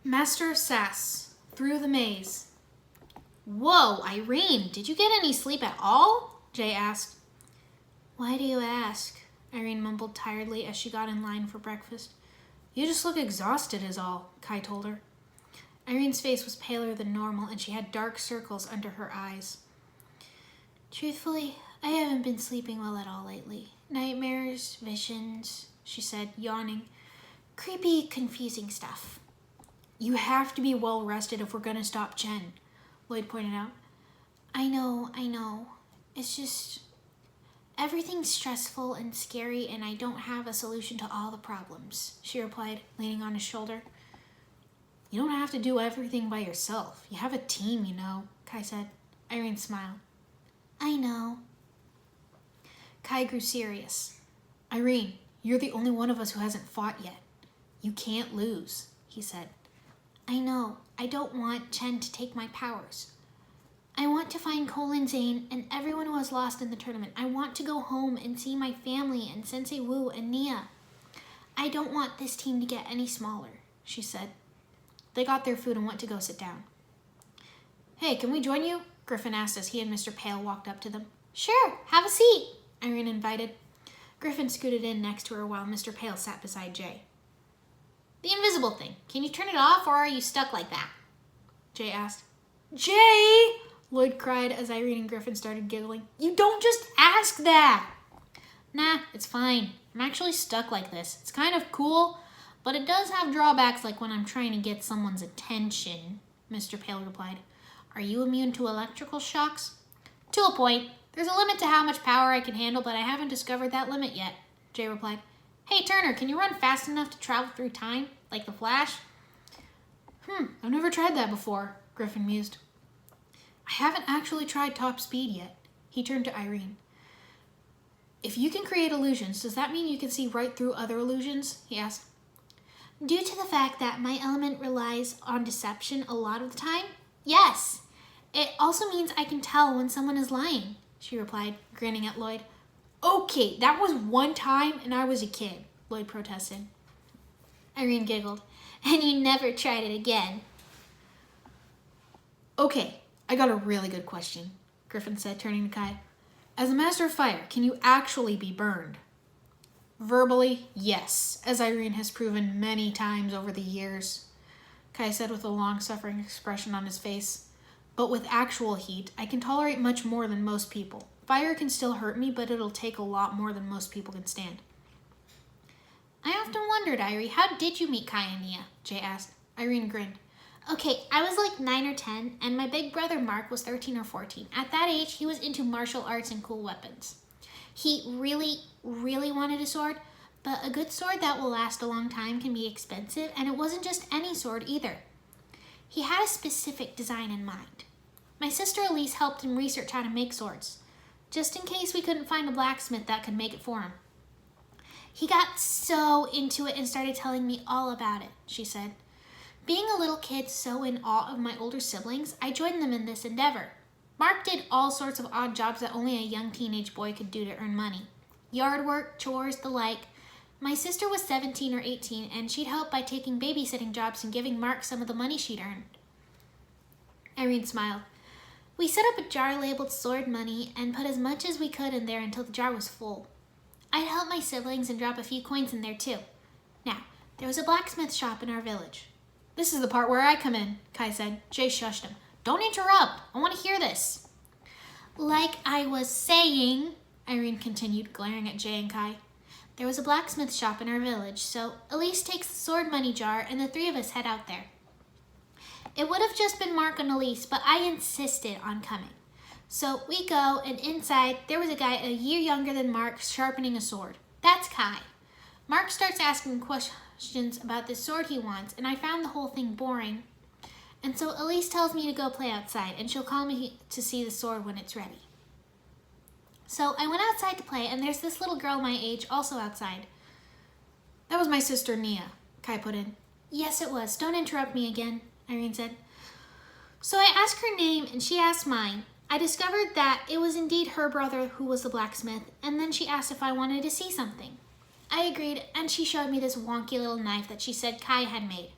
Master Sass, through the maze. Whoa, Irene, did you get any sleep at all? Jay asked. Why do you ask? Irene mumbled tiredly as she got in line for breakfast. You just look exhausted is all, Kai told her. Irene's face was paler than normal and she had dark circles under her eyes. Truthfully, I haven't been sleeping well at all lately. Nightmares, visions, she said, yawning. Creepy, confusing stuff. You have to be well rested if we're going to stop Chen, Lloyd pointed out. I know. It's just everything's stressful and scary and I don't have a solution to all the problems, she replied, leaning on his shoulder. You don't have to do everything by yourself. You have a team, you know, Kai said. Irene smiled. I know. Kai grew serious. Irene, you're the only one of us who hasn't fought yet. You can't lose, he said. I know. I don't want Chen to take my powers. I want to find Colin Zane and everyone who has lost in the tournament. I want to go home and see my family and Sensei Wu and Nia. I don't want this team to get any smaller, she said. They got their food and went to go sit down. Hey, can we join you? Griffin asked as he and Mr. Pale walked up to them. Sure, have a seat, Irene invited. Griffin scooted in next to her while Mr. Pale sat beside Jay. The invisible thing. Can you turn it off or are you stuck like that? Jay asked. Jay! Lloyd cried as Irene and Griffin started giggling. You don't just ask that! Nah, it's fine. I'm actually stuck like this. It's kind of cool, but it does have drawbacks like when I'm trying to get someone's attention, Mr. Pale replied. Are you immune to electrical shocks? To a point. There's a limit to how much power I can handle, but I haven't discovered that limit yet, Jay replied. Hey, Turner, can you run fast enough to travel through time, like the Flash? I've never tried that before, Griffin mused. I haven't actually tried top speed yet. He turned to Irene. If you can create illusions, does that mean you can see right through other illusions? He asked. Due to the fact that my element relies on deception a lot of the time, yes. It also means I can tell when someone is lying, she replied, grinning at Lloyd. Okay, that was one time and I was a kid, Lloyd protested. Irene giggled. And you never tried it again. Okay, I got a really good question, Griffin said, turning to Kai. As a master of fire, can you actually be burned? Verbally, yes, as Irene has proven many times over the years, Kai said with a long-suffering expression on his face. But with actual heat, I can tolerate much more than most people. Fire can still hurt me, but it'll take a lot more than most people can stand. I often wondered, Irie, how did you meet Kai and Nia? Jay asked. Irene grinned. Okay, I was like 9 or 10, and my big brother Mark was 13 or 14. At that age, he was into martial arts and cool weapons. He really wanted a sword, but a good sword that will last a long time can be expensive, and it wasn't just any sword either. He had a specific design in mind. My sister Elise helped him research how to make swords, just in case we couldn't find a blacksmith that could make it for him. He got so into it and started telling me all about it, she said. Being a little kid so in awe of my older siblings, I joined them in this endeavor. Mark did all sorts of odd jobs that only a young teenage boy could do to earn money. Yard work, chores, the like. My sister was 17 or 18, and she'd help by taking babysitting jobs and giving Mark some of the money she'd earned. Irene smiled. We set up a jar labeled sword money and put as much as we could in there until the jar was full. I'd help my siblings and drop a few coins in there too. Now, there was a blacksmith shop in our village. This is the part where I come in, Kai said. Jay shushed him. Don't interrupt. I want to hear this. Like I was saying, Irene continued, glaring at Jay and Kai. There was a blacksmith shop in our village, so Elise takes the sword money jar and the three of us head out there. It would have just been Mark and Elise, but I insisted on coming. So we go, and inside, there was a guy a year younger than Mark sharpening a sword. That's Kai. Mark starts asking questions about this sword he wants, and I found the whole thing boring. And so Elise tells me to go play outside, and she'll call me to see the sword when it's ready. So I went outside to play, and there's this little girl my age also outside. That was my sister Nia, Kai put in. Yes, it was. Don't interrupt me again, Irene said. So I asked her name, and she asked mine. I discovered that it was indeed her brother who was the blacksmith, and then she asked if I wanted to see something. I agreed, and she showed me this wonky little knife that she said Kai had made.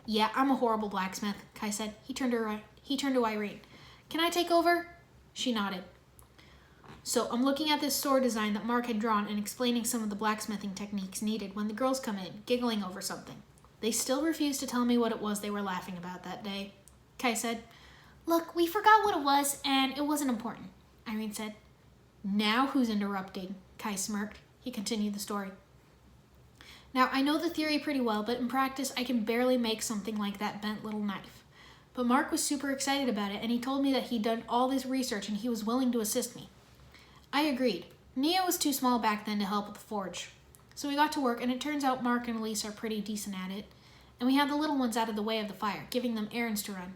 Yeah, I'm a horrible blacksmith, Kai said. He turned to Irene. Can I take over? She nodded. So I'm looking at this sword design that Mark had drawn and explaining some of the blacksmithing techniques needed when the girls come in, giggling over something. They still refuse to tell me what it was they were laughing about that day. Kai said, Look, we forgot what it was, and it wasn't important, Irene said. Now who's interrupting? Kai smirked. He continued the story. Now, I know the theory pretty well, but in practice, I can barely make something like that bent little knife. But Mark was super excited about it, and he told me that he'd done all this research and he was willing to assist me. I agreed. Nia was too small back then to help with the forge. So we got to work, and it turns out Mark and Elise are pretty decent at it. And we had the little ones out of the way of the fire, giving them errands to run.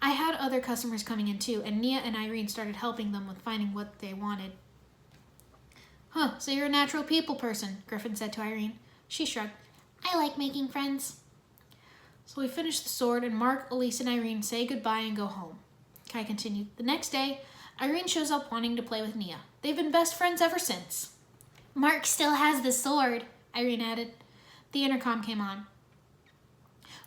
I had other customers coming in too, and Nia and Irene started helping them with finding what they wanted. Huh, so you're a natural people person, Griffin said to Irene. She shrugged. I like making friends. So we finished the sword, and Mark, Elise, and Irene say goodbye and go home. Kai continued. The next day, Irene shows up wanting to play with Nia. They've been best friends ever since. Mark still has the sword, Irene added. The intercom came on.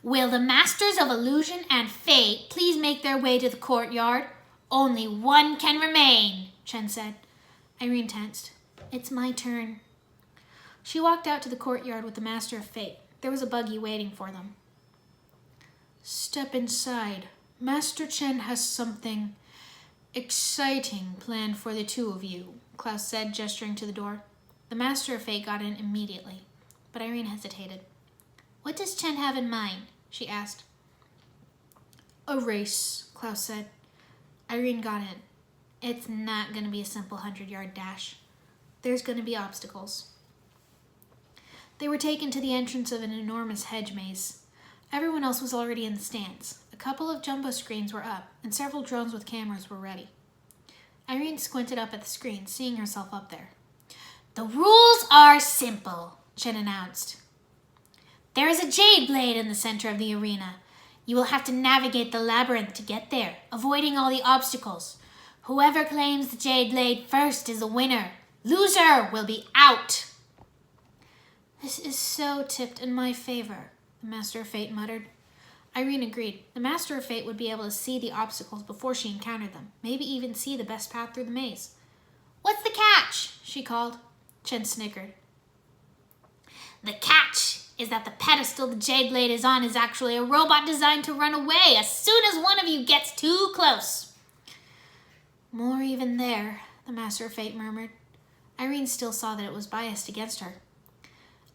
Will the Masters of Illusion and Fate please make their way to the courtyard? Only one can remain, Chen said. Irene tensed. It's my turn. She walked out to the courtyard with the Master of Fate. There was a buggy waiting for them. Step inside. Master Chen has something exciting planned for the two of you, Klaus said, gesturing to the door. The Master of Fate got in immediately, but Irene hesitated. What does Chen have in mind? She asked. A race, Klaus said. Irene got in. It's not going to be a simple 100-yard dash. There's going to be obstacles. They were taken to the entrance of an enormous hedge maze. Everyone else was already in the stands. A couple of jumbo screens were up, and several drones with cameras were ready. Irene squinted up at the screen, seeing herself up there. The rules are simple, Chen announced. There is a jade blade in the center of the arena. You will have to navigate the labyrinth to get there, avoiding all the obstacles. Whoever claims the jade blade first is the winner. Loser will be out. This is so tipped in my favor, the Master of Fate muttered. Irene agreed. The Master of Fate would be able to see the obstacles before she encountered them, maybe even see the best path through the maze. What's the catch? She called. Chen snickered. The catch is that the pedestal the jade blade is on is actually a robot designed to run away as soon as one of you gets too close. More even there, the Master of Fate murmured. Irene still saw that it was biased against her.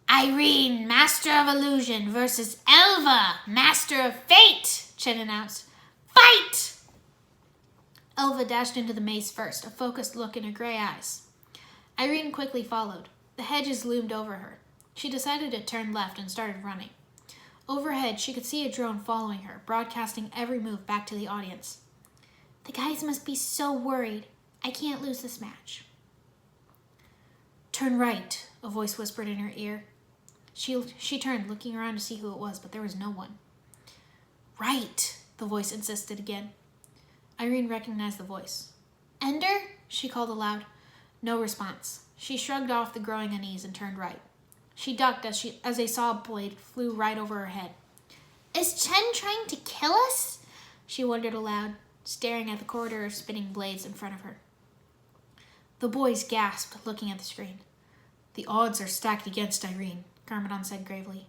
Irene, Master of Illusion, versus Elva, Master of Fate, Chen announced. Fight! Elva dashed into the maze first, a focused look in her gray eyes. Irene quickly followed. The hedges loomed over her. She decided to turn left and started running. Overhead, she could see a drone following her, broadcasting every move back to the audience. The guys must be so worried. I can't lose this match. Turn right, a voice whispered in her ear. She turned, looking around to see who it was, but there was no one. Right, the voice insisted again. Irene recognized the voice. Ender? She called aloud. No response. She shrugged off the growing unease and turned right. She ducked as a saw blade flew right over her head. Is Chen trying to kill us? She wondered aloud, staring at the corridor of spinning blades in front of her. The boys gasped, looking at the screen. The odds are stacked against Irene, Garmadon said gravely.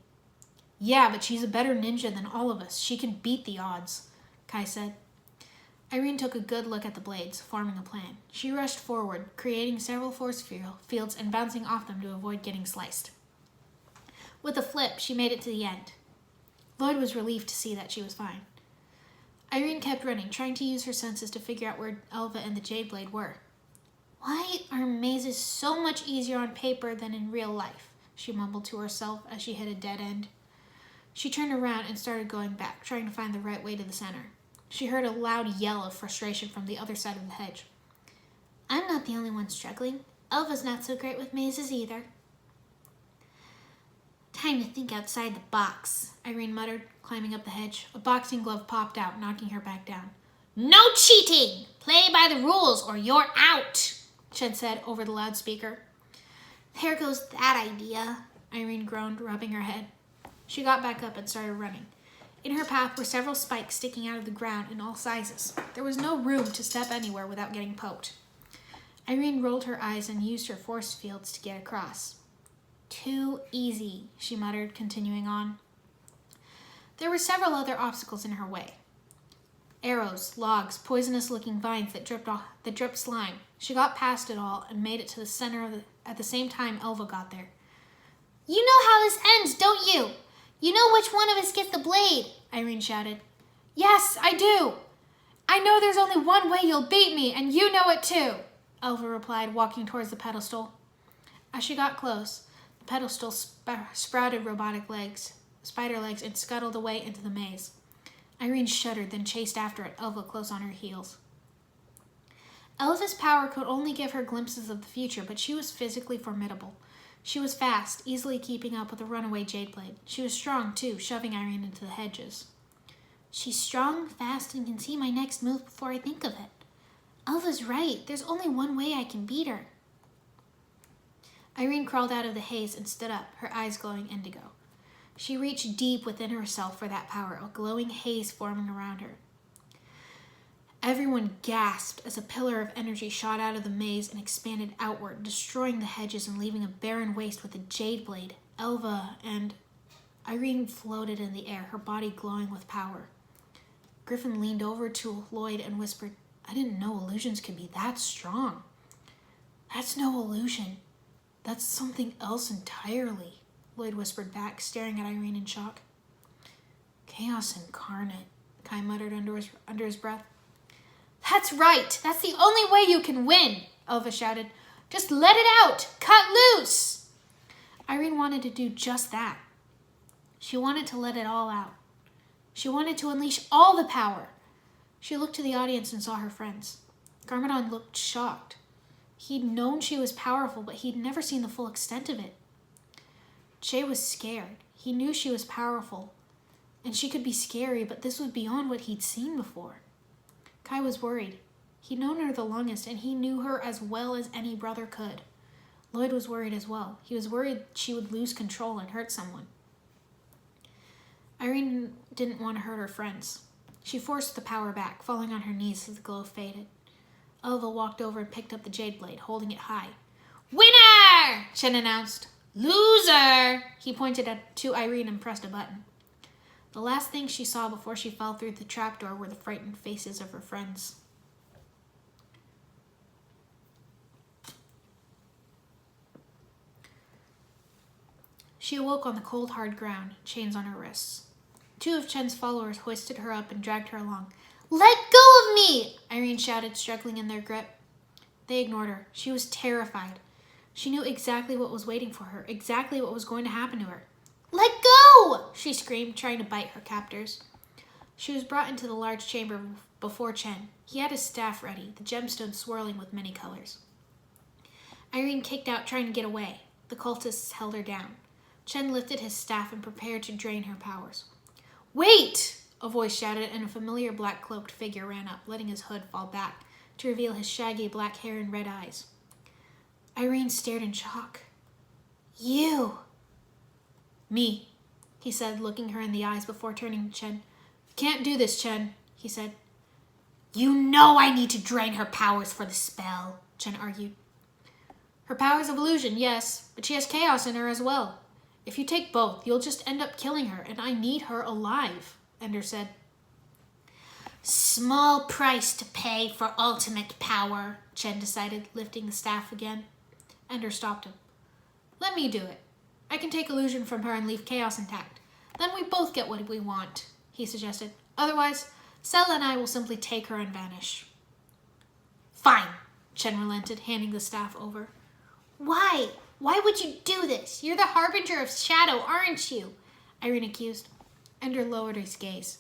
Yeah, but she's a better ninja than all of us. She can beat the odds, Kai said. Irene took a good look at the blades, forming a plan. She rushed forward, creating several force fields and bouncing off them to avoid getting sliced. With a flip, she made it to the end. Lloyd was relieved to see that she was fine. Irene kept running, trying to use her senses to figure out where Elva and the Jade Blade were. Why are mazes so much easier on paper than in real life? She mumbled to herself as she hit a dead end. She turned around and started going back, trying to find the right way to the center. She heard a loud yell of frustration from the other side of the hedge. I'm not the only one struggling. Elva's not so great with mazes either. Time to think outside the box, Irene muttered, climbing up the hedge. A boxing glove popped out, knocking her back down. No cheating! Play by the rules or you're out, Chen said over the loudspeaker. There goes that idea, Irene groaned, rubbing her head. She got back up and started running. In her path were several spikes sticking out of the ground in all sizes. There was no room to step anywhere without getting poked. Irene rolled her eyes and used her force fields to get across. Too easy, she muttered, continuing on. There were several other obstacles in her way. Arrows, logs, poisonous-looking vines that dripped slime. She got past it all and made it to the center at the same time Elva got there. You know how this ends, don't you? You know which one of us gets the blade, Irene shouted. Yes, I do. I know there's only one way you'll beat me, and you know it too, Elva replied, walking towards the pedestal. As she got close, the pedestal sprouted spider legs, and scuttled away into the maze. Irene shuddered, then chased after it, Elva close on her heels. Elva's power could only give her glimpses of the future, but she was physically formidable. She was fast, easily keeping up with the runaway Jadeblade. She was strong, too, shoving Irene into the hedges. She's strong, fast, and can see my next move before I think of it. Elva's right. There's only one way I can beat her. Irene crawled out of the haze and stood up, her eyes glowing indigo. She reached deep within herself for that power, a glowing haze forming around her. Everyone gasped as a pillar of energy shot out of the maze and expanded outward, destroying the hedges and leaving a barren waste with a jade blade. Elva and Irene floated in the air, her body glowing with power. Griffin leaned over to Lloyd and whispered, I didn't know illusions could be that strong. That's no illusion. That's something else entirely, Lloyd whispered back, staring at Irene in shock. Chaos incarnate, Kai muttered under his breath. That's right! That's the only way you can win, Elva shouted. Just let it out! Cut loose! Irene wanted to do just that. She wanted to let it all out. She wanted to unleash all the power. She looked to the audience and saw her friends. Garmadon looked shocked. He'd known she was powerful, but he'd never seen the full extent of it. Jay was scared. He knew she was powerful, and she could be scary, but this was beyond what he'd seen before. Kai was worried. He'd known her the longest, and he knew her as well as any brother could. Lloyd was worried as well. He was worried she would lose control and hurt someone. Irene didn't want to hurt her friends. She forced the power back, falling on her knees as the glow faded. Elva walked over and picked up the jade blade, holding it high. Winner! Chen announced. Loser! He pointed to Irene and pressed a button. The last thing she saw before she fell through the trapdoor were the frightened faces of her friends. She awoke on the cold, hard ground, chains on her wrists. Two of Chen's followers hoisted her up and dragged her along. Let go of me! Irene shouted, struggling in their grip. They ignored her. She was terrified. She knew exactly what was waiting for her, exactly what was going to happen to her. Let go! She screamed, trying to bite her captors. She was brought into the large chamber before Chen. He had his staff ready, the gemstone swirling with many colors. Irene kicked out, trying to get away. The cultists held her down. Chen lifted his staff and prepared to drain her powers. Wait! A voice shouted, and a familiar black-cloaked figure ran up, letting his hood fall back to reveal his shaggy black hair and red eyes. Irene stared in shock. You! Me, he said, looking her in the eyes before turning to Chen. Can't do this, Chen, he said. You know I need to drain her powers for the spell, Chen argued. Her powers of illusion, yes, but she has chaos in her as well. If you take both, you'll just end up killing her, and I need her alive, Ender said. Small price to pay for ultimate power, Chen decided, lifting the staff again. Ender stopped him. Let me do it. I can take illusion from her and leave chaos intact. Then we both get what we want, he suggested. Otherwise, Sela and I will simply take her and vanish. Fine, Chen relented, handing the staff over. Why? Why would you do this? You're the harbinger of shadow, aren't you? Irene accused. Ender lowered his gaze.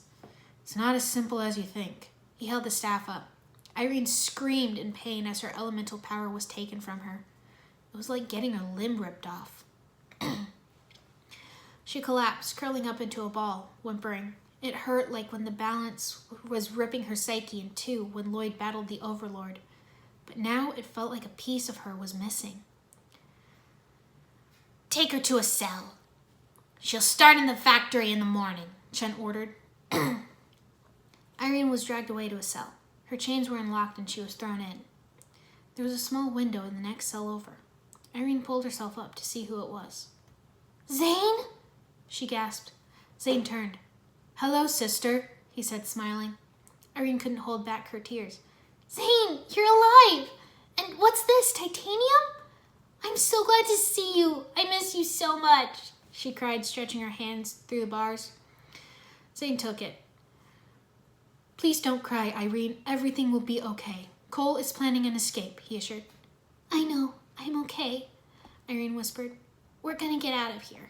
It's not as simple as you think. He held the staff up. Irene screamed in pain as her elemental power was taken from her. It was like getting her limb ripped off. She collapsed, curling up into a ball, whimpering. It hurt like when the balance was ripping her psyche in two when Lloyd battled the Overlord. But now it felt like a piece of her was missing. Take her to a cell. She'll start in the factory in the morning, Chen ordered. Irene was dragged away to a cell. Her chains were unlocked and she was thrown in. There was a small window in the next cell over. Irene pulled herself up to see who it was. Zane? She gasped. Zane turned. Hello, sister, he said, smiling. Irene couldn't hold back her tears. Zane, you're alive! And what's this, titanium? I'm so glad to see you. I miss you so much, she cried, stretching her hands through the bars. Zane took it. Please don't cry, Irene. Everything will be okay. Cole is planning an escape, he assured. I know. I'm okay, Irene whispered. We're gonna get out of here.